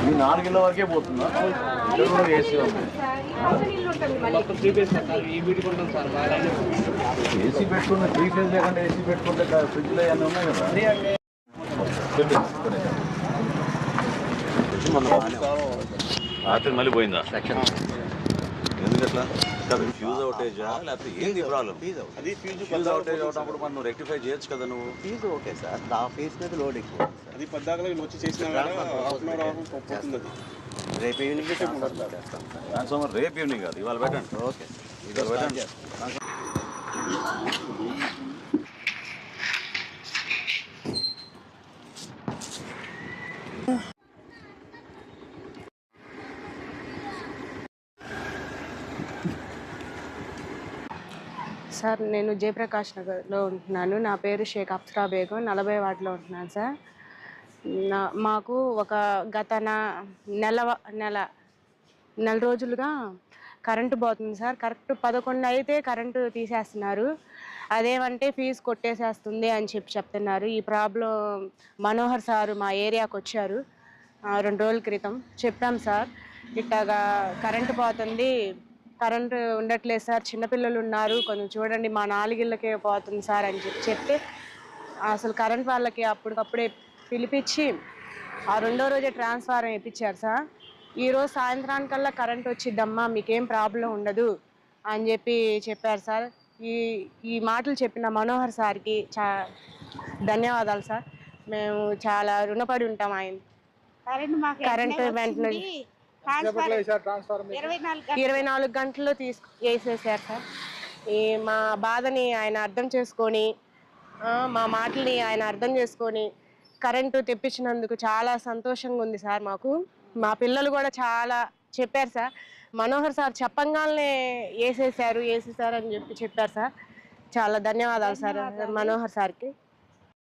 ఈ 4 ఇళ్ళ వరకే పోతుందా? ఇక్కడ కూడా ఏసీ ఉంది. ఏసీ పెట్టుకున్న 3 ఫేజ్ లేకుండా ఏసీ పెట్టుకుంటే ఫ్రిడ్జ్లో అన్నీ ఉన్నాయి కదా. రాత్రి మళ్ళీ పోయిందా? ఎందుకట్లా? ఫ్యూజ్ అవుటేజా లేకపోతే ఏంది ప్రాబ్లం? అది ఫ్యూజ్ అవుటేజ్ అవునప్పుడు మనం రెక్టిఫై చేయొచ్చు కదా. నువ్వు ఫీజు ఓకే సార్, నా ఫీజు మీద లోడ్ ఎక్కువ. అది పద్దాకలో వచ్చి చేసిన రేపు ఈవినింగ్ ట్రాన్స్ఫార్మర్ రేపు ఈవినింగ్ కాదు, ఇవాళ పెట్టండి. ఓకే ఇవాళ పెట్టండి. సార్ నేను జయప్రకాష్ నగర్లో ఉంటున్నాను. నా పేరు షేక్ అప్సరా బేగం, 40 వార్డులో ఉంటున్నాను సార్. మాకు ఒక గత నెల రోజులుగా కరెంటు పోతుంది సార్. కరెక్ట్ 11 అయితే కరెంటు తీసేస్తున్నారు. అదేమంటే ఫీజు కొట్టేసేస్తుంది అని చెప్తున్నారు. ఈ ప్రాబ్లం మనోహర్ సార్ మా ఏరియాకి వచ్చారు 2 రోజుల క్రితం. చెప్పాం సార్, ఇట్లాగా కరెంటు పోతుంది, కరెంటు ఉండట్లేదు సార్, చిన్నపిల్లలు ఉన్నారు, కొంచెం చూడండి, మా 4 ఇళ్ళకే పోతుంది సార్ అని చెప్తే అసలు కరెంట్ వాళ్ళకి అప్పటికప్పుడే పిలిపించి ఆ 2వ రోజే ట్రాన్స్ఫారం ఇప్పించారు సార్. ఈరోజు సాయంత్రానికల్లా కరెంట్ వచ్చిద్దమ్మా, మీకేం ప్రాబ్లం ఉండదు అని చెప్పారు సార్. ఈ మాటలు చెప్పిన మనోహర్ సార్కి ధన్యవాదాలు సార్. మేము చాలా రుణపడి ఉంటాం ఆయన. కరెంటు వెంటనే 24 గంటల్లో వేసేసారు సార్. మా బాధని ఆయన అర్థం చేసుకొని, మా మాటల్ని ఆయన అర్థం చేసుకొని కరెంటు తెప్పించినందుకు చాలా సంతోషంగా ఉంది సార్. మాకు మా పిల్లలు కూడా చాలా చెప్పారు సార్, మనోహర్ సార్ చెప్పంగానే వేసేసారు అని చెప్పారు సార్. చాలా ధన్యవాదాలు సార్ మనోహర్ సార్కి.